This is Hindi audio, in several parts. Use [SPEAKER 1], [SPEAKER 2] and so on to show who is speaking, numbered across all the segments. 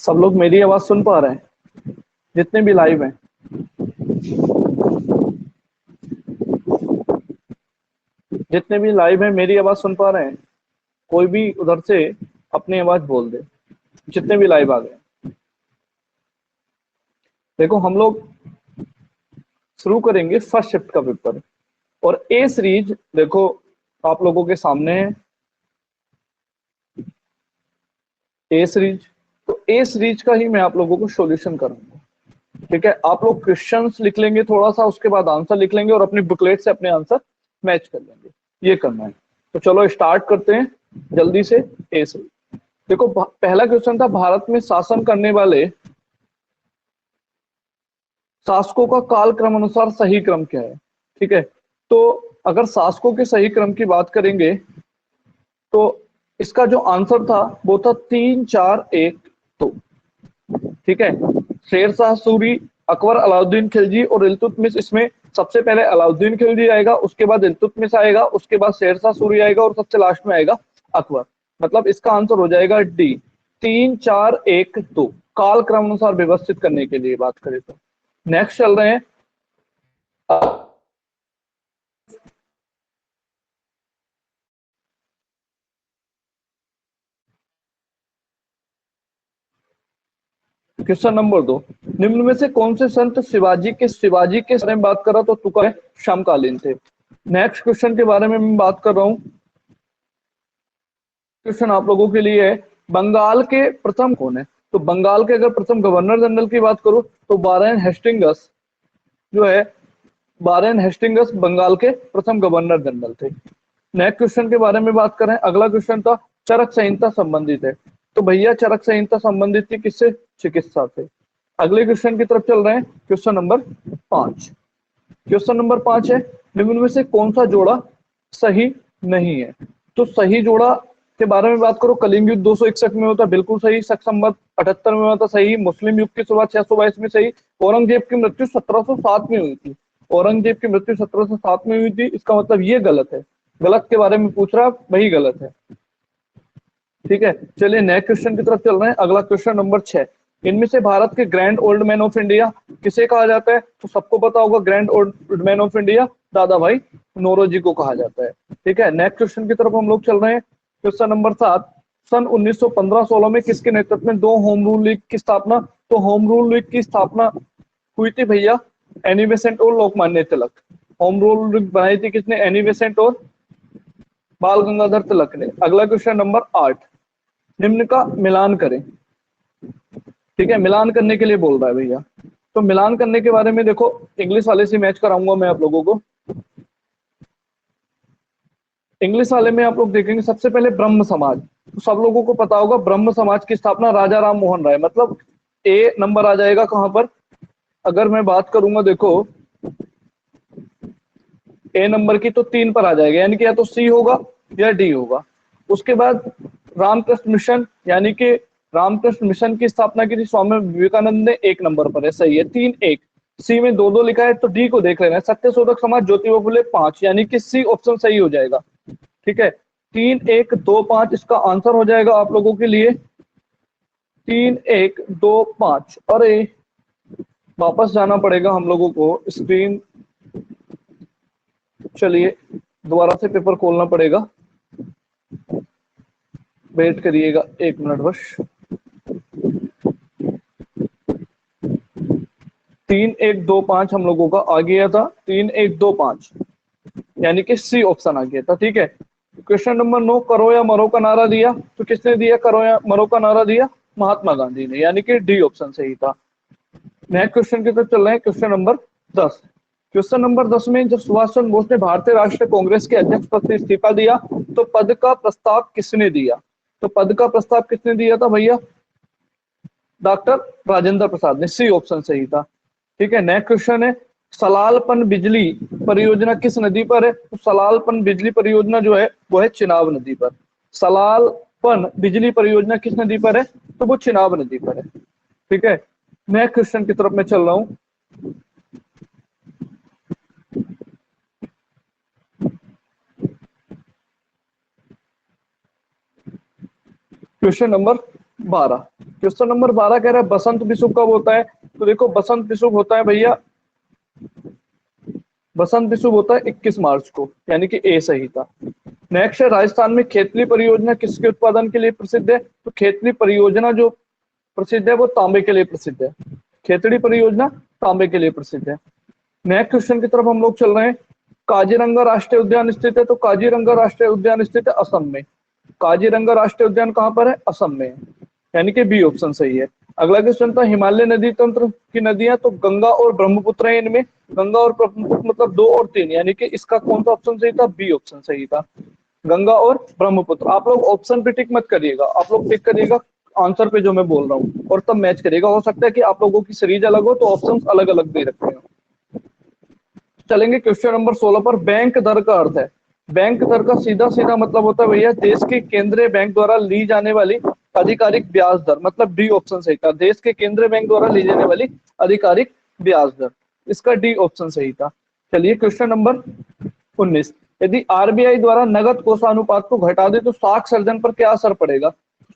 [SPEAKER 1] सब लोग मेरी आवाज सुन पा रहे हैं जितने भी लाइव हैं? जितने भी लाइव हैं मेरी आवाज सुन पा रहे हैं? कोई भी उधर से अपनी आवाज बोल दे, जितने भी लाइव आ गए। देखो हम लोग शुरू करेंगे फर्स्ट शिफ्ट का पेपर, और ए सीरीज देखो आप लोगों के सामने है। ए सीरीज, तो ए सीरीज का ही मैं आप लोगों को सॉल्यूशन करूंगा। ठीक है, आप लोग क्वेश्चंस लिख लेंगे थोड़ा सा, उसके बाद आंसर लिख लेंगे और अपनी बुकलेट से अपने आंसर मैच कर लेंगे। ये करना है। तो चलो स्टार्ट करते हैं जल्दी से। ए सीरीज देखो, पहला क्वेश्चन था भारत में शासन करने वाले शासकों का काल क्रम अनुसार सही क्रम क्या है। ठीक है, तो अगर शासकों के सही क्रम की बात करेंगे तो इसका जो आंसर था वो था 3-4-1-2। ठीक है, शेरशाह सूरी, अकबर, अलाउद्दीन खिलजी और इल्तुतमिश। इसमें सबसे पहले अलाउद्दीन खिलजी आएगा, उसके बाद इल्तुतमिश आएगा, उसके बाद शेरशाह सूरी आएगा और सबसे लास्ट में आएगा अकबर। मतलब इसका आंसर हो जाएगा डी, 3-4-1-2। काल क्रम अनुसार व्यवस्थित करने के लिए बात करें तो नेक्स्ट चल रहे हैं। क्वेश्चन नंबर 2, निम्न में से कौन से संत शिवाजी के बारे में बात कर रहा तो तुका है समकालीन थे। नेक्स्ट क्वेश्चन के बारे में मैं बात कर रहा हूं। क्वेश्चन आप लोगों के लिए है, बंगाल के प्रथम कौन है। तो बंगाल के अगर प्रथम गवर्नर जनरल की बात करूं तो वारेन हेस्टिंगस जो है, वारेन हेस्टिंगस बंगाल के प्रथम गवर्नर जनरल थे। नेक्स्ट क्वेश्चन के बारे में बात करें, अगला क्वेश्चन था चरक संहिता संबंधित है। तो भैया चरक संहिता संबंधित थी किससे, चिकित्सा से। अगले क्वेश्चन की तरफ चल रहे हैं, क्वेश्चन नंबर 5। क्वेश्चन नंबर 5 है, निम्न में से कौन सा जोड़ा सही नहीं है। तो सही जोड़ा के बारे में बात करो, कलिंग युद्ध 261 में होता बिल्कुल सही, शक संवत 78 में होता सही, मुस्लिम युग की शुरुआत 622 में सही, औरंगजेब की मृत्यु 1707 में हुई थी। औरंगजेब की मृत्यु 1707 में हुई थी, इसका मतलब ये गलत है। गलत के बारे में पूछ रहा, वही गलत है। ठीक है, चलिए नेक्स्ट क्वेश्चन की तरफ चल रहे हैं। अगला क्वेश्चन नंबर 6, इनमें से भारत के grand old man of India किसे कहा जाता है। तो सबको पता होगा, grand old man of India दादा भाई नौरोजी को कहा जाता है। ठीक है, नेक्स्ट क्वेश्चन की तरफ हम लोग चल रहे हैं। क्वेश्चन नंबर 7, सन 1915-16 में किसके नेतृत्व में 2 होम रूल लीग की स्थापना। तो होम रूल लीग की स्थापना हुई थी भैया एनी बेसेंट और Lokmanya Tilak. Home rule league बनाई थी किसने, एनी बेसेंट और बाल गंगाधर तिलक ने। अगला क्वेश्चन नंबर 8, निम्न का मिलान करें। ठीक है, मिलान करने के लिए बोल रहा है भैया। तो मिलान करने के बारे में देखो, इंग्लिश वाले से मैच कराऊंगा मैं आप लोगों को। इंग्लिश वाले में आप लोग देखेंगे सबसे पहले ब्रह्म समाज। तो सब लोगों को पता होगा ब्रह्म समाज की स्थापना राजा राम मोहन राय, मतलब ए नंबर आ जाएगा कहां पर। अगर मैं बात करूंगा देखो ए नंबर की, तो 3 पर आ जाएगा, यानी कि या तो सी होगा या डी होगा। उसके बाद रामकृष्ण मिशन, यानी कि रामकृष्ण मिशन की स्थापना की थी स्वामी विवेकानंद ने, 1 नंबर पर है, सही है 3-1। सी में 2-2 लिखा है तो डी को देख लेना है। सत्यशोधक समाज ज्योतिबा फुले 5, यानी कि सी ऑप्शन सही हो जाएगा। ठीक है, 3-1-2-5 इसका आंसर हो जाएगा आप लोगों के लिए, 3-1-2-5। अरे वापस जाना पड़ेगा हम लोगों को स्क्रीन, चलिए दोबारा से पेपर खोलना पड़ेगा, वेट करिएगा 1 मिनट बस। 3-1-2-5 हम लोगों का आ गया था, 3-1-2-5 यानी कि सी ऑप्शन आ गया था। ठीक है, क्वेश्चन नंबर 9, करो या मरो का नारा दिया। तो किसने दिया करो या मरो का नारा दिया, महात्मा गांधी ने, यानी कि डी ऑप्शन सही था। नेक्स्ट क्वेश्चन की तरफ चल रहे हैं, क्वेश्चन नंबर 10। क्वेश्चन नंबर 10 में जब सुभाष चंद्र बोस ने भारतीय राष्ट्रीय कांग्रेस के अध्यक्ष पद से इस्तीफा दिया तो पद का प्रस्ताव किसने दिया। तो पद का प्रस्ताव किसने दिया था भैया, डॉक्टर राजेंद्र प्रसाद ने, सी ऑप्शन सही था। ठीक है, नेक्स्ट क्वेश्चन है, सलालपन बिजली परियोजना किस नदी पर है। तो सलालपन बिजली परियोजना जो है वो है चिनाब नदी पर। सलालपन बिजली परियोजना किस नदी पर है, तो वो चिनाब नदी पर है। ठीक है, नेक्स्ट क्वेश्चन की तरफ मैं चल रहा हूं। Question number 12। क्वेश्चन नंबर 12 कह रहा है बसंत विषुव कब होता है? तो देखो बसंत विषुव होता है भैया, बसंत विषुव होता है 21 मार्च को, यानी कि ए सही था। नेक्स्ट है राजस्थान में खेतली परियोजना किसके उत्पादन के लिए प्रसिद्ध है? तो खेतली परियोजना जो प्रसिद्ध है वो तांबे के लिए प्रसिद्ध है। खेतड़ी परियोजना तांबे के लिए प्रसिद्ध है। नेक्स्ट क्वेश्चन की तरफ हम लोग चल रहे हैं। काजीरंगा राष्ट्रीय उद्यान स्थित है? तो काजीरंगा राष्ट्रीय उद्यान स्थित है असम में। काजीरंगा राष्ट्रीय उद्यान कहां पर है? असम में, यानी कि बी ऑप्शन सही है। अगला क्वेश्चन था हिमालय नदी तंत्र की नदियां, तो गंगा और ब्रह्मपुत्र है इनमें। गंगा और ब्रह्मपुत्र मतलब 2 और 3, यानी कि इसका कौन सा ऑप्शन सही था? बी ऑप्शन सही था, गंगा और ब्रह्मपुत्र। आप लोग ऑप्शन पे टिक मत करिएगा, आप लोग टिक करिएगा आंसर पे जो मैं बोल रहा हूँ, और तब मैच करिएगा। हो सकता है कि आप लोगों की सीरीज अलग हो तो ऑप्शंस अलग अलग दे रखे हो। चलेंगे क्वेश्चन नंबर 16 पर। बैंक दर का अर्थ है? बैंक दर का सीधा सीधा मतलब होता है भैया देश के केंद्रीय बैंक द्वारा ली जाने वाली आधिकारिक ब्याज दर, मतलब डी ऑप्शन सही था, देश के केंद्रीय बैंक द्वारा ली जाने वाली आधिकारिक ब्याज दर, इसका डी ऑप्शन सही था। चलिए क्वेश्चन नंबर 19, यदि आरबीआई द्वारा नगद कोषानुपात को घटा दे तो साख सर्जन पर क्या असर पड़ेगा?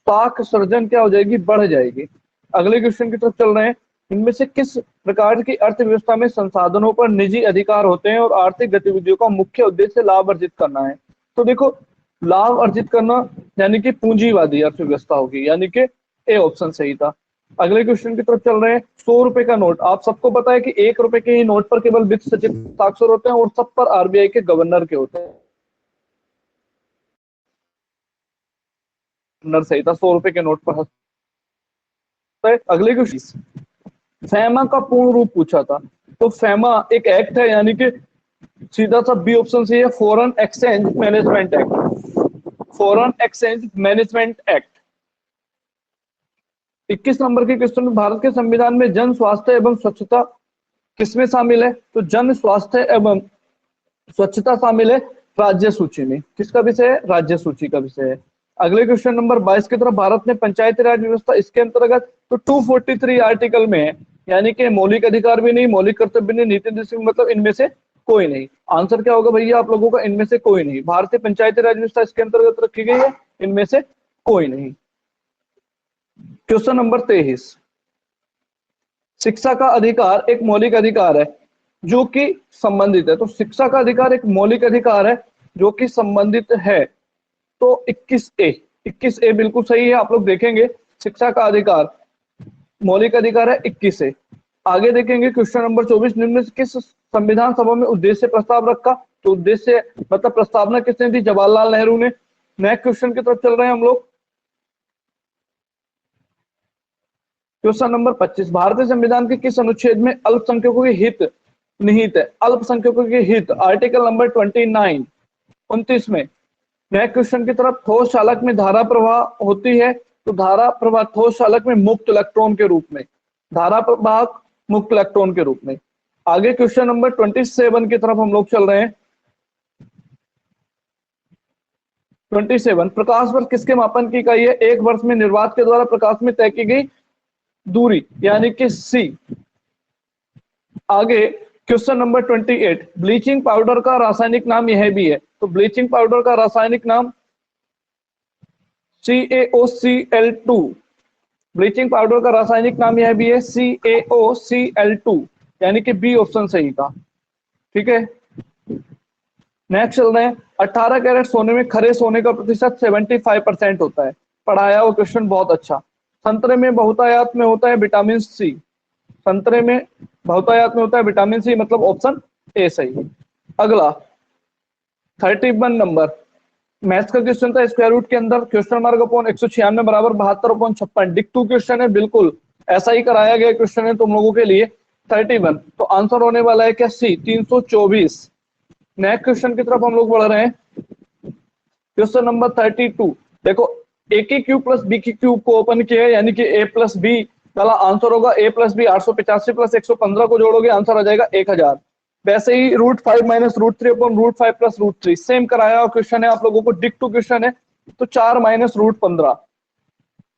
[SPEAKER 1] साख सर्जन क्या हो जाएगी? बढ़ जाएगी। अगले क्वेश्चन की तरफ चल रहे हैं। इनमें से किस प्रकार की अर्थव्यवस्था में संसाधनों पर निजी अधिकार होते हैं और आर्थिक गतिविधियों का मुख्य उद्देश्य लाभ अर्जित करना है? तो देखो लाभ अर्जित करना यानी कि पूंजीवादी अर्थव्यवस्था होगी, यानी कि ए ऑप्शन सही था। अगले क्वेश्चन की तरफ चल रहे हैं। 100 रुपए का नोट, आप सबको पता है कि 1 रुपए के ही नोट पर केवल वित्त सचिव हस्ताक्षर होते हैं और सब पर आरबीआई के गवर्नर के होते हैं। गवर्नर सही था, 100 रुपए के नोट पर हस्ताक्षर। अगले क्वेश्चन, फैमा का पूर्ण रूप पूछा था। तो फैमा एक एक्ट है, यानी कि सीधा सा बी ऑप्शन सही है, foreign exchange management act. Foreign exchange management act. 21 number के क्वेश्चन में, भारत के संविधान में जन स्वास्थ्य एवं स्वच्छता किसमें शामिल है? तो जन स्वास्थ्य एवं स्वच्छता शामिल है राज्य सूची में। किसका विषय है? राज्य सूची का विषय है। अगले क्वेश्चन नंबर 22 की तरफ, भारत में पंचायती राज व्यवस्था इसके अंतर्गत तो 243 आर्टिकल में है, यानी कि मौलिक अधिकार भी नहीं, मौलिक कर्तव्य भी नहीं, नीति निर्देश मतलब इनमें से कोई नहीं। आंसर क्या होगा भैया आप लोगों का? इनमें से कोई नहीं। भारतीय पंचायती राज व्यवस्था इसके अंतर्गत रखी गई है, इनमें से कोई नहीं। क्वेश्चन नंबर 23, शिक्षा का अधिकार एक मौलिक अधिकार है जो कि संबंधित है। तो शिक्षा का अधिकार एक मौलिक अधिकार है जो कि संबंधित है, तो 21 ए बिल्कुल सही है। आप लोग देखेंगे शिक्षा का अधिकार मौलिक अधिकार है 21 ए। आगे देखेंगे क्वेश्चन नंबर 24, निम्न से किस संविधान सभा में उद्देश्य प्रस्ताव रखा? तो उद्देश्य मतलब प्रस्तावना किसने दी? जवाहरलाल नेहरू ने। नेक्स्ट क्वेश्चन की तरफ चल रहे हैं हम लोग। क्वेश्चन नंबर 25, भारतीय संविधान के किस अनुच्छेद में अल्पसंख्यकों के हित निहित है? अल्पसंख्यकों के हित, आर्टिकल नंबर 29 29 में। नेक्स्ट क्वेश्चन की तरफ, ठोस चालक में धारा प्रवाह होती है? तो धारा प्रवाह ठोस चालक में मुक्त इलेक्ट्रॉन के रूप में, धारा प्रवाह मुक्त इलेक्ट्रॉन के रूप में। आगे क्वेश्चन नंबर 27 की तरफ हम लोग चल रहे हैं। 27, प्रकाश वर्ष किसके मापन की इकाई है? एक वर्ष में निर्वात के द्वारा प्रकाश में तय की गई दूरी, यानी कि सी। आगे क्वेश्चन नंबर 28, ब्लीचिंग पाउडर का रासायनिक नाम यह भी है। तो ब्लीचिंग पाउडर का रासायनिक नाम CaOCl2। ब्लीचिंग पाउडर का रासायनिक नाम यह भी है CaOCl2, यानी कि बी ऑप्शन सही था। ठीक है, नेक्स्ट चल रहे हैं। 18 कैरेट सोने में खरे सोने का प्रतिशत 75% होता है। पढ़ाया वो क्वेश्चन बहुत अच्छा। संतरे में बहुतायत में होता है विटामिन सी। संतरे में बहुतायत में होता है विटामिन सी, मतलब ऑप्शन ए सही है। अगला 31 नंबर मैथ्स का क्वेश्चन था। स्क्वायर रूट के अंदर क्वेश्चन मार्क अपॉन 196 बराबर 72/56 डिक 2 क्वेश्चन है, बिल्कुल ऐसा ही कराया गया क्वेश्चन है तुम लोगों के लिए। 31 तो आंसर होने वाला है क्या? सी, 324। नेक्स्ट क्वेश्चन की तरफ हम लोग बढ़ रहे हैं। क्वेश्चन नंबर 32, देखो ए की क्यूब प्लस बी की क्यूब को ओपन किया है, यानी कि ए प्लस बी वाला आंसर होगा ए प्लस बी। 885 प्लस 115 को जोड़ोगे आंसर आ जाएगा 1000। वैसे ही √5 माइनस √3 अपॉन √5 प्लस √3 सेम कराया क्वेश्चन है आप लोगों को, डिक 2 क्वेश्चन है। तो 4 माइनस √15,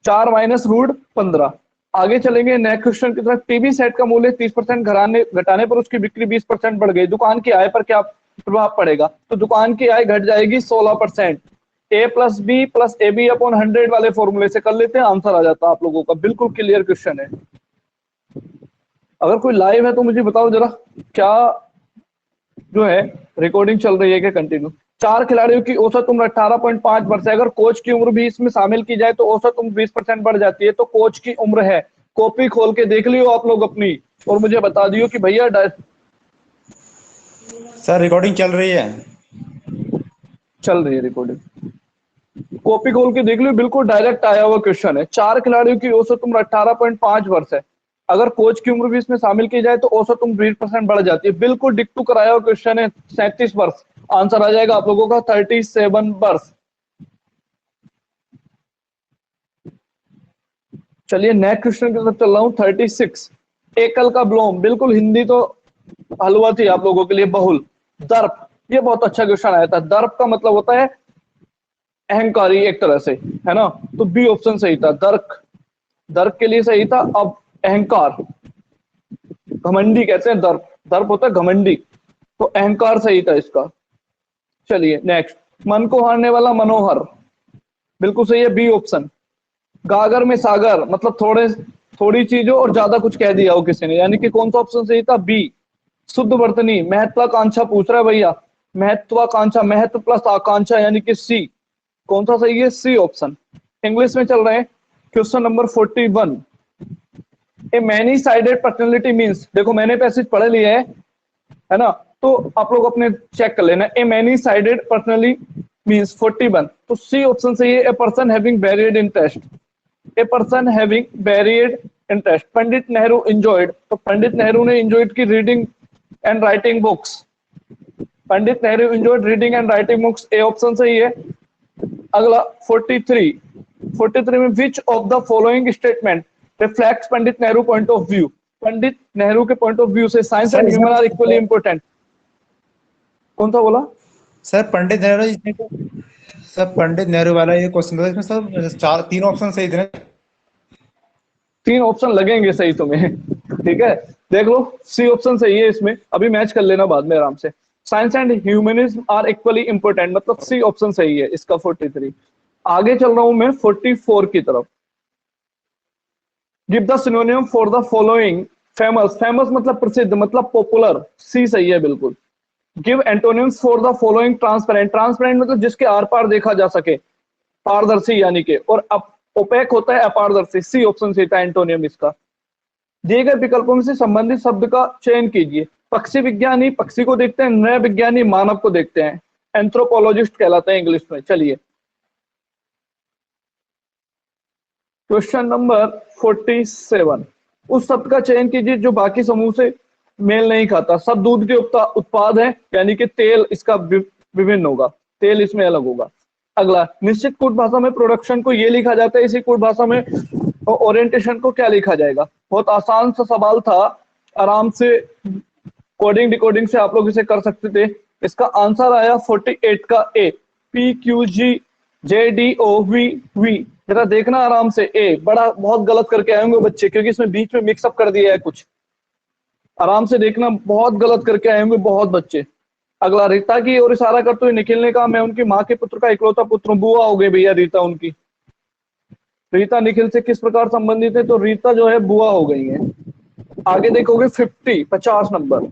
[SPEAKER 1] 4 माइनस √15। आगे चलेंगे नेक्स्ट क्वेश्चन की तरफ। टीवी सेट का मूल्य 30% घटाने पर उसकी बिक्री 20% बढ़ गई, दुकान की आय पर क्या प्रभाव पड़ेगा? तो दुकान की आय घट जाएगी 16%। A plus B plus A B upon 100 वाले फॉर्मूले से कर लेते हैं, आंसर आ जाता है आप लोगों का। बिल्कुल क्लियर क्वेश्चन है। अगर कोई लाइव है तो मुझे बताओ जरा, क्या जो है रिकॉर्डिंग चल रही है क्या कंटिन्यू? 4 खिलाड़ियों की औसत उम्र 18.5 वर्ष है। अगर कोच की उम्र भी इसमें शामिल की जाए तो औसत उम्र 20% बढ़ जाती है। तो कोच की उम्र है, कॉपी खोल के देख लियो आप लोग अपनी और मुझे बता दियो कि भैया
[SPEAKER 2] सर रिकॉर्डिंग चल रही है।
[SPEAKER 1] चल रही है रिकॉर्डिंग, कॉपी खोल के देख लियो। बिल्कुल डायरेक्ट आया हुआ क्वेश्चन है। 4 खिलाड़ियों की औसत उम्र 18.5 वर्ष है। अगर कोच की उम्र भी इसमें शामिल की जाए तो औसत उम्र 20% बढ़ जाती है। बिल्कुल डिक्टू कराया हुआ क्वेश्चन है। 37 वर्ष आंसर आ जाएगा आप लोगों का, 37 वर्ष। चलिए नेक्स्ट क्वेश्चन की तरफ चल रहा हूं। 36 एकल का ब्लोम, बिल्कुल हिंदी तो हलवा थी आप लोगों के लिए। बहुल दर्प, ये बहुत अच्छा क्वेश्चन आया था। दर्प का मतलब होता है अहंकारी एक तरह से, है ना? तो बी ऑप्शन सही था, दर्क। दर्प के लिए सही था। अब अहंकार, घमंडी कहते हैं दर्प, दर्प होता है घमंडी, तो अहंकार सही था इसका। चलिए नेक्स्ट, मन को हारने वाला मनोहर, बिल्कुल सही है, बी ऑप्शन। गागर में सागर, मतलब थोड़ी चीजों और ज्यादा कुछ कह दिया हो किसी ने, यानी कि कौन सा ऑप्शन सही था? बी। शुद्ध वर्तनी, महत्वाकांक्षा पूछ रहा है भैया, महत्वाकांक्षा, महत्व प्लस आकांक्षा यानी कि सी। कौन सा सही है? C option. इंग्लिश में चल रहे हैं। क्वेश्चन नंबर 41, ए मैनी साइडेड पर्सनैलिटी मीन्स, देखो मैंने पैसेज पढ़ लिया है ना? तो आप लोग अपने चेक कर लेना। A many sided personality means 41, तो सी ऑप्शन सही है। A person having varied interest, a person having varied interest. Pandit Nehru enjoyed, तो पंडित नेहरू ने इंजॉयड की reading and writing books. Pandit Nehru enjoyed reading and writing books, A option सही है। अगला 43 में which of the following statement reflects Pandit Nehru point of view. Pandit Nehru के पॉइंट ऑफ व्यू से science and
[SPEAKER 2] sir
[SPEAKER 1] human are equally important. कौन सा बोला?
[SPEAKER 2] सर पंडित नेहरू सर पंडित नेहरू वाला ये क्वेश्चन था, इसमें सब चार 3 ऑप्शन सही थे।
[SPEAKER 1] 3 ऑप्शन लगेंगे सही तुम्हें, ठीक है? देख लो, सी ऑप्शन सही है इसमें। अभी मैच कर लेना बाद में आराम से। Science and humanism are equally important, मतलब सी ऑप्शन सही है इसका 43। आगे चल रहा हूं मैं 44 की तरफ। Give the synonym for the following. Famous, famous मतलब प्रसिद्ध, मतलब पॉपुलर, सी सही है बिल्कुल। Give antonyms for the following. Transparent, transparent मतलब जिसके आर पार देखा जा सके, पारदर्शी यानी कि, और ओपेक होता है अपारदर्शी। सी ऑप्शन सही था एंटोनियम इसका। दिए गए विकल्पों में से संबंधित शब्द का चयन कीजिए। पक्षी विज्ञानी पक्षी को देखते हैं, नृ विज्ञानी मानव को देखते हैं, एंथ्रोपोलॉजिस्ट कहलाते हैं इंग्लिश में। चलिए क्वेश्चन नंबर 47, उस शब्द का चयन कीजिए जो बाकी समूह से मेल नहीं खाता। सब दूध के उत्पाद है, यानी कि तेल इसका विभिन्न होगा, तेल इसमें अलग होगा। अगला, निश्चित कोड भाषा में प्रोडक्शन को ये लिखा जाता है, इसी कोड भाषा में ओरिएंटेशन को क्या लिखा जाएगा? बहुत आसान सा सवाल था, आराम से कोडिंग डिकोडिंग से आप लोग इसे कर सकते थे। इसका आंसर आया 48 का ए, PQGJDOVV। जरा देखना आराम से, ए बड़ा बहुत गलत करके आए होंगे बच्चे, क्योंकि इसमें बीच में मिक्सअप कर दिया है कुछ। आराम से देखना, बहुत गलत करके आए होंगे बहुत बच्चे। अगला, रीता की ओर इशारा करते हुए निखिल ने कहा, मैं उनकी माँ के पुत्र का इकलौता पुत्र हूं। बुआ हो गई भैया रीता उनकी। रीता निखिल से किस प्रकार संबंधित है? तो रीता जो है बुआ हो गई है। आगे देखोगे 50 नंबर,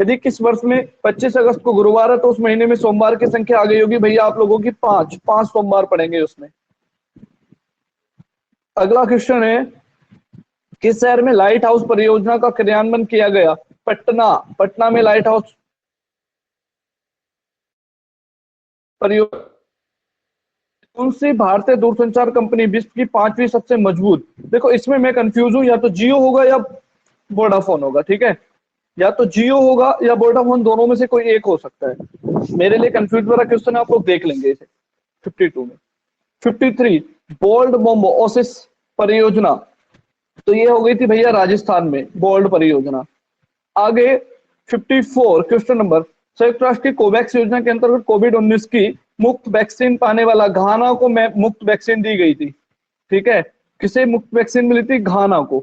[SPEAKER 1] यदि किस वर्ष में 25 अगस्त को गुरुवार है तो उस महीने में सोमवार की संख्या आ गई होगी भैया आप लोगों की 5 सोमवार पड़ेंगे उसमें। अगला क्वेश्चन है, किस शहर में लाइट हाउस परियोजना का क्रियान्वयन किया गया? पटना, पटना में लाइट हाउस परियोजना। कौन सी भारतीय दूरसंचार कंपनी विश्व की 5वीं सबसे मजबूत? देखो इसमें मैं कंफ्यूज हूं, या तो जियो होगा या वोडाफोन होगा, ठीक है? या तो जियो होगा या वोडाफोन, दोनों में से कोई एक हो सकता है। मेरे लिए कंफ्यूज वाला क्वेश्चन है, आप लोग देख लेंगे इसे। 52 में 53, बोल्ड मोमोसिस परियोजना, तो ये हो गई थी भैया राजस्थान में बोल्ड परियोजना। आगे 54 क्वेश्चन नंबर, संयुक्त राष्ट्र की कोवैक्स योजना के अंतर्गत कोविड-19 की मुफ्त वैक्सीन पाने वाला, घाना को मुफ्त वैक्सीन दी गई थी, ठीक है? किसे मुफ्त वैक्सीन मिली थी? घाना को।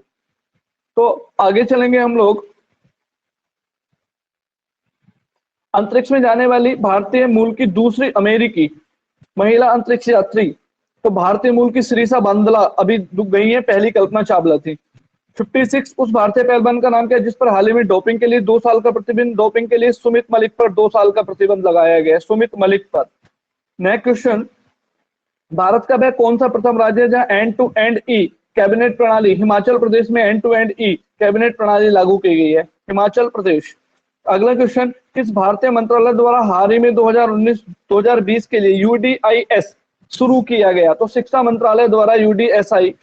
[SPEAKER 1] तो आगे चलेंगे हम लोग, अंतरिक्ष में जाने वाली भारतीय मूल की दूसरी अमेरिकी महिला अंतरिक्ष यात्री, तो भारतीय मूल की श्रीषा बांदला अभी गई है, पहली कल्पना चावला थी। 56 उस भारतीय पहलवान का नाम क्या है जिस पर हाल ही में डोपिंग के लिए 2 साल का प्रतिबंध, डोपिंग के लिए सुमित मलिक पर 2 साल का प्रतिबंध लगाया गया है, सुमित मलिक पर। नेक्स्ट क्वेश्चन, भारत का वह कौन सा प्रथम राज्य है जहां end to end e cabinet प्रणाली, हिमाचल प्रदेश में end to end e cabinet प्रणाली लागू की गई है, हिमाचल प्रदेश। अगला क्वेश्चन, किस भारतीय मंत्रालय द्वारा हाल ही में 2019-2020 के लिए यूडीआईएस शुरू किया गया? तो शिक्षा मंत्रालय द्वारा यूडीएसआई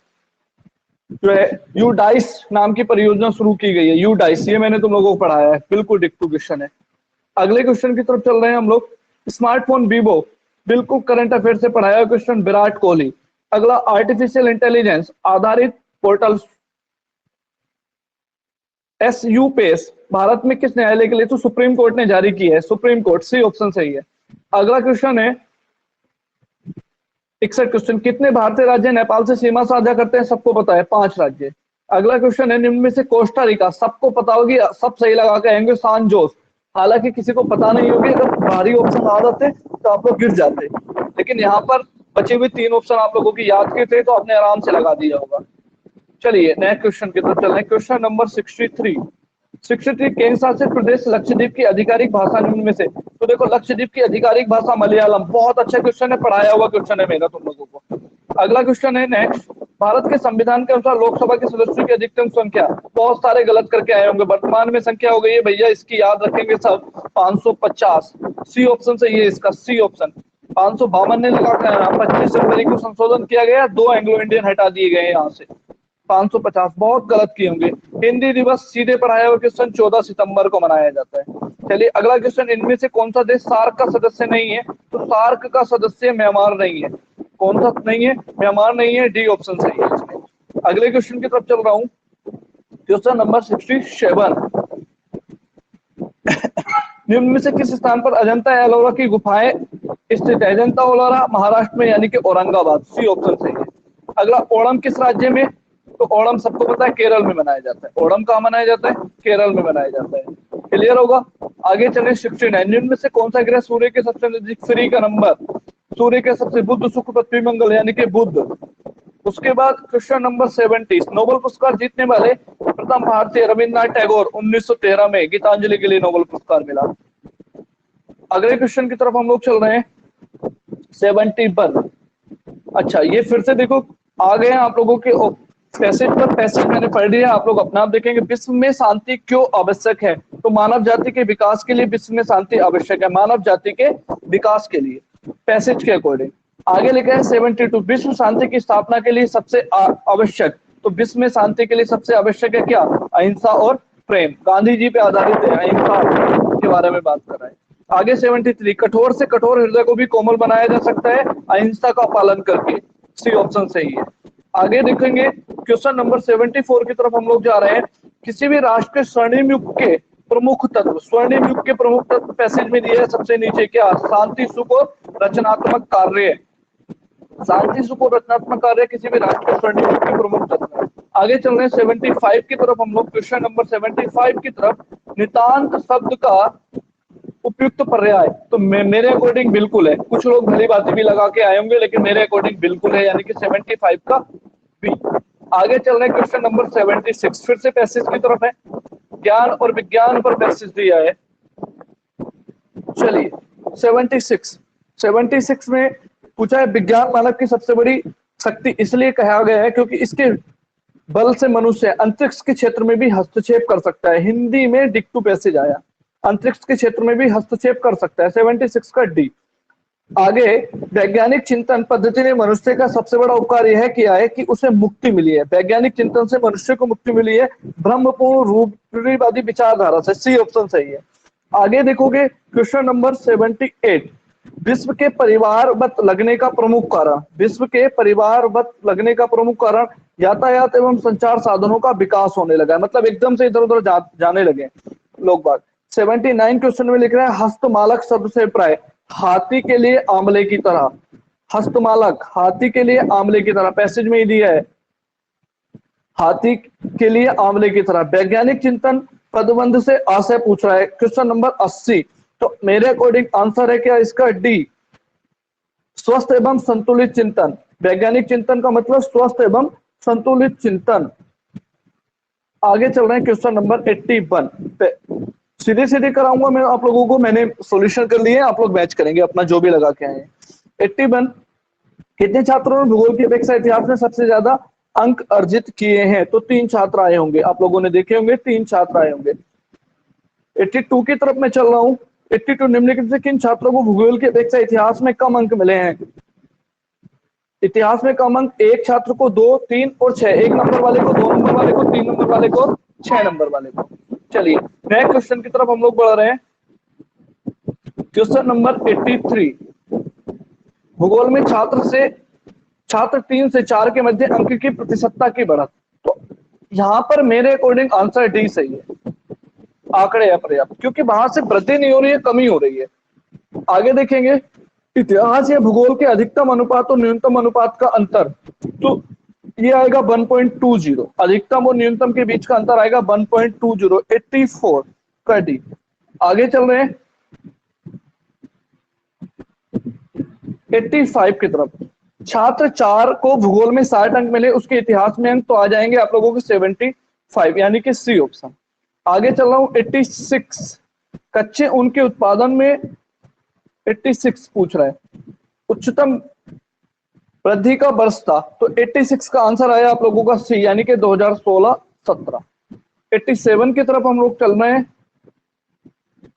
[SPEAKER 1] जो है यूडाइस नाम की परियोजना शुरू की गई है, यूडाइस, ये मैंने तुम लोगों को पढ़ाया है, बिल्कुल डिक्टू क्वेश्चन है। अगले क्वेश्चन की तरफ चल रहे हैं हम लोग, स्मार्टफोन वीवो, बिल्कुल करंट अफेयर से पढ़ाया क्वेश्चन, विराट कोहली। अगला, आर्टिफिशियल इंटेलिजेंस आधारित पोर्टल एसयू पेस भारत में किस न्यायालय के लिए? तो सुप्रीम कोर्ट ने जारी की है, सुप्रीम कोर्ट, सी ऑप्शन सही है। अगला क्वेश्चन है 61 क्वेश्चन, कितने भारतीय राज्य नेपाल से सीमा साझा करते हैं? सबको पता है, 5 राज्य। अगला क्वेश्चन है, निम्न में से कोस्टा रिका, सबको पता होगी, सब सही लगा के आएंगे, सान जोस, हालांकि किसी को पता नहीं होगी, अगर भारी ऑप्शन आ जाते तो आप लोग गिर जाते, लेकिन यहाँ पर बचे हुए 3 ऑप्शन आप लोगों की याद के थे तो आपने आराम से लगा दिया होगा। चलिए नेक्स्ट क्वेश्चन की तरफ चल रहे हैं, क्वेश्चन नंबर 63। 63, केंद्र शासित प्रदेश लक्षद्वीप की आधिकारिक भाषा निम्न में से? तो देखो, लक्षद्वीप की आधिकारिक भाषा मलयालम, बहुत अच्छा क्वेश्चन है, पढ़ाया हुआ क्वेश्चन है मेरा तुम लोगों को। अगला क्वेश्चन है नेक्स्ट, भारत के संविधान के अनुसार लोकसभा के सदस्यों की अधिकतम संख्या? बहुत सारे गलत करके आए होंगे, वर्तमान में संख्या हो गई है भैया, इसकी याद रखेंगे सब, 550, सी ऑप्शन सही है इसका, सी ऑप्शन। 552 ने लगा के आया, 25 जनवरी को संशोधन किया गया, 2 एंग्लो इंडियन हटा दिए गए यहाँ से, 550 बहुत गलत किए होंगे। हिंदी दिवस सीधे पढ़ाया हुआ क्वेश्चन 14 सितंबर को मनाया जाता है। चलिए अगला क्वेश्चन, इनमें से कौन सा देश सार्क का सदस्य नहीं है? तो सार्क का सदस्य म्यांमार नहीं है, कौन सा नहीं है? म्यांमार नहीं है, डी ऑप्शन सही है इसमें। अगले क्वेश्चन की तरफ चल रहा हूं, क्वेश्चन नंबर 67। निम्न में से किस स्थान पर अजंता एलोरा की गुफाएं स्थित है? अजंता एलोरा महाराष्ट्र में यानी कि औरंगाबाद, सी ऑप्शन सही है। अगला, ओणम किस राज्य में? तो ओणम सबको पता है केरल में मनाया जाता है, ओणम कहाँ मनाया जाता है? केरल में मनाया जाता है, क्लियर होगा। आगे चले 69, निम्न में से कौन सा ग्रह सूर्य के सबसे नजदीक, फ्री का नंबर, सूर्य के सबसे, बुध, शुक्र, पृथ्वी, मंगल यानी कि बुध। उसके बाद क्वेश्चन नंबर 70, नोबेल पुरस्कार जीतने वाले प्रथम भारतीय? रविन्द्रनाथ टैगोर, 1913 में गीतांजलि के लिए नोबेल पुरस्कार मिला। अगले क्वेश्चन की तरफ हम लोग चल रहे हैं 71। अच्छा, ये फिर से देखो आ गए हैं आप लोगों के पैसेज पर, पैसेज मैंने पढ़ लिया, आप लोग अपना आप देखेंगे। विश्व में शांति क्यों आवश्यक है? तो मानव जाति के विकास के लिए विश्व में शांति आवश्यक है, मानव जाति के विकास के लिए, पैसेज के अकॉर्डिंग। आगे लिखा है 72, विश्व शांति की स्थापना के लिए सबसे आवश्यक, तो विश्व में शांति के लिए सबसे आवश्यक है क्या? अहिंसा और प्रेम, गांधी जी पे आधारित है, अहिंसा के बारे में बात कर रहा है। आगे 73, कठोर से कठोर हृदय को भी कोमल बनाया जा सकता है अहिंसा का पालन करके, सी ऑप्शन सही है। आगे देखेंगे क्वेश्चन नंबर 74 की तरफ हम लोग जा रहे हैं, किसी भी राष्ट्र के स्वर्णिम युग के प्रमुख तत्व, स्वर्णिम युग के प्रमुख तत्व पैसेज में दिए है सबसे नीचे, क्या? शांति, सुख और रचनात्मक कार्य, शांति, सुख और रचनात्मक कार्य किसी भी राष्ट्र के स्वर्णिम युग के प्रमुख तत्व है। आगे चल रहे हैं 75 की तरफ हम लोग, क्वेश्चन नंबर 75 की तरफ, नितांत शब्द का उपयुक्त पर्याय? तो मेरे अकॉर्डिंग बिल्कुल है, कुछ लोग भली बातें भी लगा के आए होंगे, लेकिन मेरे अकॉर्डिंग बिल्कुल है, यानी कि 75 का बी। आगे चल रहे हैं क्वेश्चन नंबर 76, फिर से पैसेज की तरफ है, ज्ञान और विज्ञान पर पैसेज दिया है। चलिए 76 में पूछा है, विज्ञान मानव की सबसे बड़ी शक्ति इसलिए कहा गया है क्योंकि इसके बल से मनुष्य अंतरिक्ष के क्षेत्र में भी हस्तक्षेप कर सकता है। हिंदी में डिक्टू पैसेज आया, अंतरिक्ष के क्षेत्र में भी हस्तक्षेप कर सकता है, 76 का डी। आगे, वैज्ञानिक चिंतन पद्धति ने मनुष्य का सबसे बड़ा उपकार यह किया है कि उसे मुक्ति मिली है, वैज्ञानिक चिंतन से मनुष्य को मुक्ति मिली है ब्रह्मपूर्ण रूढ़िवादी विचारधारा से, सी ऑप्शन सही है। आगे देखोगे क्वेश्चन नंबर 78, विश्व के परिवारवत लगने का प्रमुख कारण, विश्व के परिवारवत लगने का प्रमुख कारण यातायात एवं संचार साधनों का विकास होने लगा है, मतलब एकदम से इधर उधर जाने लगे लोग बाग। 79 क्वेश्चन में लिख रहा है, हस्तमालक शब्द से प्राय? हाथी के लिए आंवले की तरह, हस्तमालक हाथी के लिए आंवले की तरह, पैसेज में ही दिया है, हाथी के लिए आंवले की तरह। वैज्ञानिक चिंतन पदबंध से आशय पूछ रहा है, क्वेश्चन नंबर 80, तो मेरे अकॉर्डिंग आंसर है क्या इसका? डी, स्वस्थ एवं संतुलित चिंतन, वैज्ञानिक चिंतन का मतलब स्वस्थ एवं संतुलित चिंतन। आगे चल रहे हैं क्वेश्चन नंबर 81 पे। सीधे सीधे कराऊंगा मैं आप लोगों को, मैंने सॉल्यूशन कर लिए, आप लोग मैच करेंगे अपना जो भी लगा के आए हैं। 81, कितने छात्रों ने भूगोल की अपेक्षा इतिहास में सबसे ज्यादा अंक अर्जित किए हैं? तो 3 छात्र आए होंगे, आप लोगों ने देखे होंगे 3 छात्र आए होंगे। 82 की तरफ मैं चल रहा हूँ। 82, निम्नलिखित से किन छात्रों को भूगोल की अपेक्षा इतिहास में कम अंक मिले हैं? इतिहास में कम अंक एक छात्र को 2, 3 और 6, 1 नंबर वाले को, 2 नंबर वाले को, 3 नंबर वाले को, 6 नंबर वाले को। चलिए नेक्स्ट क्वेश्चन की तरफ हम लोग बढ़ रहे हैं। क्वेश्चन नंबर 83, भूगोल में छात्र 3 से 4 के मध्य अंक की प्रतिशतता की बढ़त। तो यहां पर मेरे अकॉर्डिंग आंसर डी सही है, आंकड़े अपर्याप्त, क्योंकि वहां से वृद्धि नहीं हो रही है, कमी हो रही है। आगे देखेंगे, इतिहास या भूगोल के अधिकतम अनुपात और न्यूनतम अनुपात का अंतर, तो ये आएगा 1.20, अधिकतम और न्यूनतम के बीच का अंतर आएगा 1.20, 84 का डी। आगे चल रहे हैं 85 की तरफ। छात्र 4 को भूगोल में 60 अंक मिले, उसके इतिहास में अंक तो आ जाएंगे आप लोगों के 75, यानी कि सी ऑप्शन। आगे चल रहा हूं 86, कच्चे ऊन के उत्पादन में 86 पूछ रहा है, उच्चतम वृद्धि का वर्ष था, तो 86 का आंसर आया आप लोगों का सी, यानी कि 2016-17। 87 की तरफ हम लोग चल रहे हैं।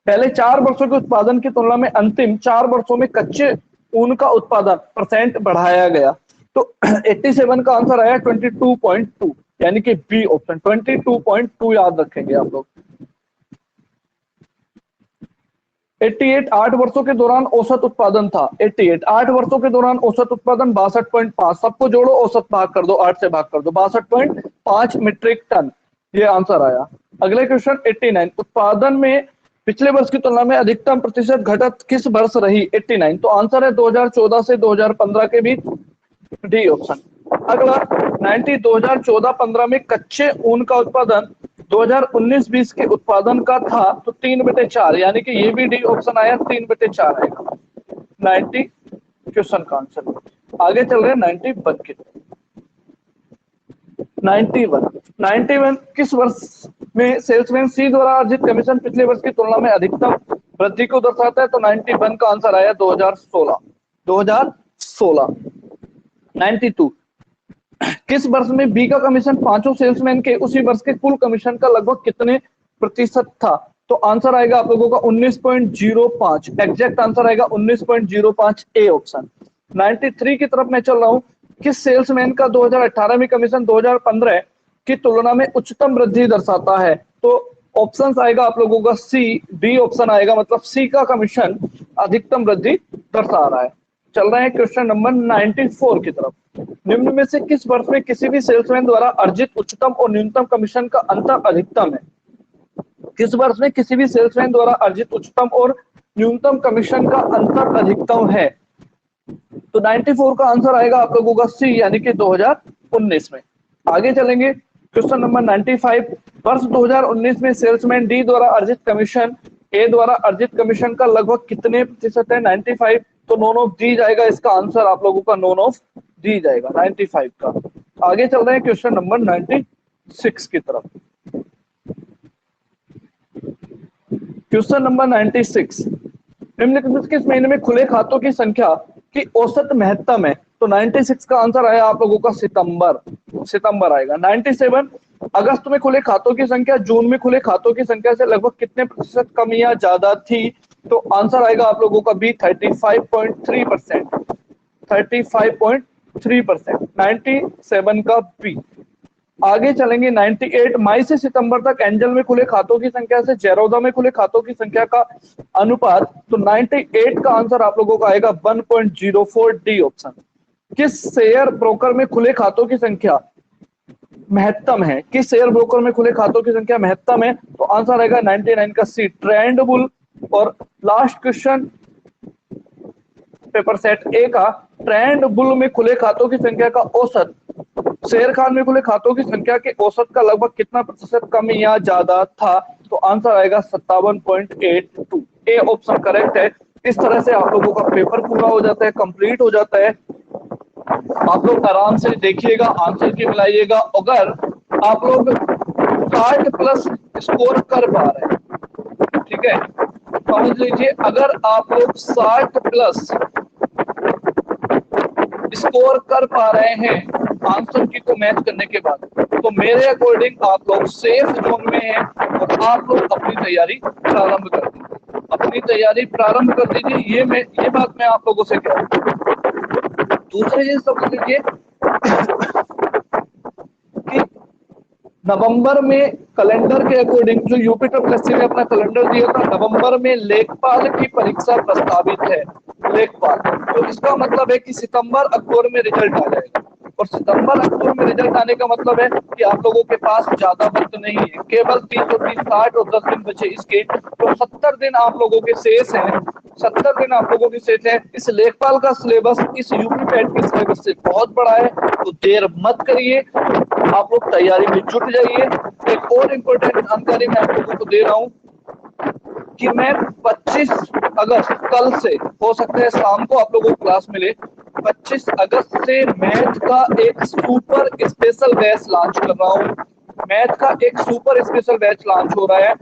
[SPEAKER 1] पहले 4 वर्षों के उत्पादन की तुलना में अंतिम 4 वर्षों में कच्चे ऊन का उत्पादन परसेंट बढ़ाया गया, तो 87 का आंसर आया 22.2, यानी कि बी ऑप्शन, 22.2 याद रखेंगे आप लोग। 88, 8 वर्षों के दौरान औसत उत्पादन था। 88, 8 वर्षों के दौरान औसत उत्पादन 62.5, सबको जोड़ो, औसत भाग कर दो, 8 से भाग कर दो, 62.5 मीट्रिक टन, ये आंसर आया। अगले क्वेश्चन 89, उत्पादन में पिछले वर्ष की तुलना में अधिकतम प्रतिशत घटत किस वर्ष रही? 89, तो आंसर है 2014 से 2015 के बीच, डी ऑप्शन। अगला 90, 2014-15 में कच्चे ऊन का उत्पादन 2019-20 के उत्पादन का था, तो 3/4, यानी कि ये भी डी ऑप्शन आया, 3/4 आएगा 90 क्वेश्चन का आंसर। आगे चल रहे हैं 91 की तरफ। 91 किस वर्ष में सेल्समैन सी द्वारा अर्जित कमीशन पिछले वर्ष की तुलना में अधिकतम वृद्धि को दर्शाता है? तो 91 का आंसर आया 2016। 92, किस वर्ष में बी का कमीशन पांचों सेल्समैन के उसी वर्ष के कुल कमीशन का लगभग कितने प्रतिशत था? तो आंसर आएगा आप लोगों का 19.05, एग्जैक्ट आंसर आएगा 19.05, ए ऑप्शन। 93 की तरफ मैं चल रहा हूं। किस सेल्समैन का 2018 में कमीशन 2015 की तुलना में उच्चतम वृद्धि दर्शाता है? तो ऑप्शंस आएगा आप लोगों का सी, डी ऑप्शन आएगा, मतलब सी का कमीशन अधिकतम वृद्धि दर्शा रहा है। चल रहे हैं क्वेश्चन नंबर 94 की तरफ। निम्न में से किस वर्ष में किसी भी सेल्समैन द्वारा अर्जित उच्चतम और न्यूनतम कमीशन का अंतर अधिकतम है? किस वर्ष में किसी भी सेल्समैन द्वारा अर्जित उच्चतम और न्यूनतम कमीशन का अंतर अधिकतम है? तो 94 का आंसर आएगा आप लोगों का सी, यानी कि 2019 में। आगे चलेंगे क्वेश्चन नंबर 95, वर्ष 2019 में सेल्समैन डी द्वारा अर्जित कमीशन ए द्वारा अर्जित कमीशन का लगभग कितने प्रतिशत है? 95, तो नॉन ऑफ दी जाएगा, इसका आंसर आप लोगों का नॉन ऑफ दी जाएगा 95 का। आगे चल रहे हैं क्वेश्चन नंबर 96 की तरफ। क्वेश्चन नंबर 96, निम्नलिखित किस महीने में खुले खातों की संख्या की औसत महत्तम है? तो 96 का आंसर आया आप लोगों का सितंबर आएगा। 97, अगस्त में खुले खातों की संख्या जून में खुले खातों की संख्या से लगभग कितने प्रतिशत कम या ज्यादा थी? तो आंसर आएगा आप लोगों का बी, 35.3%, 35.3%, 97 का बी। आगे चलेंगे 98, मई से सितंबर तक एंजल में खुले खातों की संख्या से जेरोदा में खुले खातों की संख्या का अनुपात, तो 98 का आंसर आप लोगों का आएगा 1.04, डी ऑप्शन। किस शेयर ब्रोकर में खुले खातों की संख्या महत्तम है? किस शेयर ब्रोकर में खुले खातों की संख्या महत्तम है? तो आंसर आएगा 99 का सी, ट्रेंड बुल। और लास्ट क्वेश्चन पेपर सेट ए का, ट्रेंड बुल में खुले खातों की संख्या का औसत शेर खान में खुले खातों की संख्या के औसत का लगभग कितना प्रतिशत कम या ज्यादा था? तो आंसर आएगा 57.82, ए ऑप्शन करेक्ट है। इस तरह से आप लोगों का पेपर पूरा हो जाता है, कंप्लीट हो जाता है। आप लोग आराम से देखिएगा, आंसर की मिलाइएगा। अगर आप लोग 60+ स्कोर कर पा रहे हैं, ठीक है, समझ लीजिए, अगर आप लोग 60+ स्कोर कर पा रहे हैं आंसर की को मैच करने के बाद, तो मेरे अकॉर्डिंग आप लोग सेफ जोन में हैं और आप लोग अपनी तैयारी प्रारंभ कर दीजिए, अपनी तैयारी प्रारंभ कर दीजिए। ये बात मैं आप लोगों से कह रहा हूँ। दूसरी चीज समझ लीजिए कि नवंबर में कैलेंडर के अकॉर्डिंग जो यूपी ट्रिपल ने अपना कैलेंडर दिया था, नवंबर में लेखपाल की परीक्षा प्रस्तावित है। लेखपाल, तो इसका मतलब है कि सितंबर अक्टूबर में रिजल्ट आ जाएगा, और सितंबर अक्टूबर में रिजल्ट आने का मतलब है कि आप लोगों के पास ज्यादा वक्त नहीं है, केवल 360 और 10 दिन बचे इसके, तो 70 दिन आप लोगों के शेष हैं। 70 दिन आप लोगों की शेष है। इस लेखपाल का सिलेबस इस यूपी पैट के सिलेबस से बहुत बड़ा है, तो देर मत करिए, आप लोग तैयारी में जुट जाइए। एक और इम्पोर्टेंट जानकारी मैं आप लोगों को दे रहा हूँ कि मैं 25 अगस्त, कल से, हो सकता है शाम को आप लोगों को क्लास मिले, 25 अगस्त से मैथ का एक सुपर स्पेशल बैच लॉन्च कर रहा हूँ। मैथ का एक सुपर स्पेशल बैच लॉन्च हो रहा है।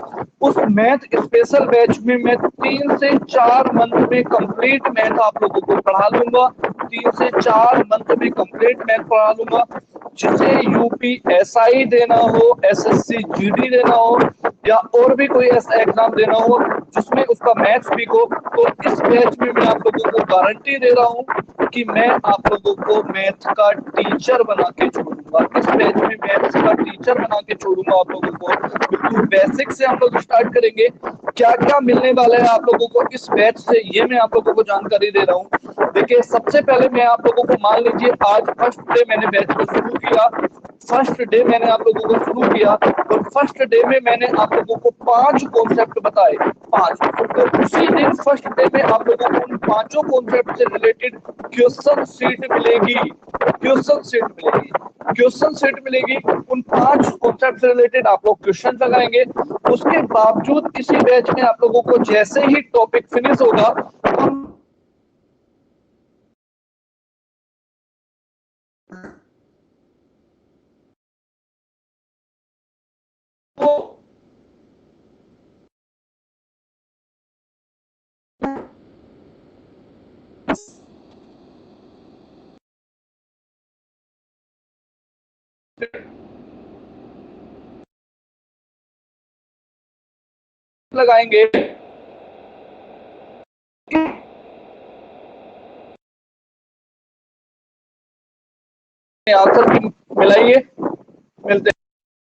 [SPEAKER 1] उस मैथ स्पेशल बैच में मैं 3 से 4 मंथ में कंप्लीट मैथ आप लोगों को पढ़ा लूंगा। 3 से 4 मंथ में कंप्लीट मैथ पढ़ा लूंगा। जिसे यूपीएसआई देना हो, एसएससी जीडी देना हो, या और भी कोई ऐसा एग्जाम देना हो जिसमें उसका मैथ्स वीक हो, तो इस बैच में मैं आप लोगों को गारंटी दे रहा हूँ कि मैं आप लोगों को मैथ का टीचर बना के छोड़ूंगा। इस बैच में मैथ्स का टीचर बना के छोड़ूंगा आप लोगों को। बिल्कुल बेसिक से हम लोग स्टार्ट करेंगे। क्या क्या मिलने वाला है आप लोगों को इस बैच से, ये मैं आप लोगों को जानकारी दे रहा हूँ। देखिए, सबसे पहले मैं आप लोगों को, मान लीजिए आज फर्स्ट डे मैंने बैच को शुरू किया, फर्स्ट डे मैंने आप लोगों को शुरू किया, और फर्स्ट डे में मैंने आप लोगों को 5 कॉन्सेप्ट बताए, 5। तो उसी दिन फर्स्ट डे में आप लोगों को उन 5 कॉन्सेप्ट से रिलेटेड क्वेश्चन सीट मिलेगी। क्वेश्चन सीट मिलेगी, क्वेश्चन सेट मिलेगी। उन 5 कॉन्सेप्ट से रिलेटेड आप लोग क्वेश्चन लगाएंगे। उसके बावजूद इसी बैच में आप लोगों को जैसे ही टॉपिक फिनिश होगा, हम तो लगाएंगे, आंसर मिलाइए, मिलते हैं।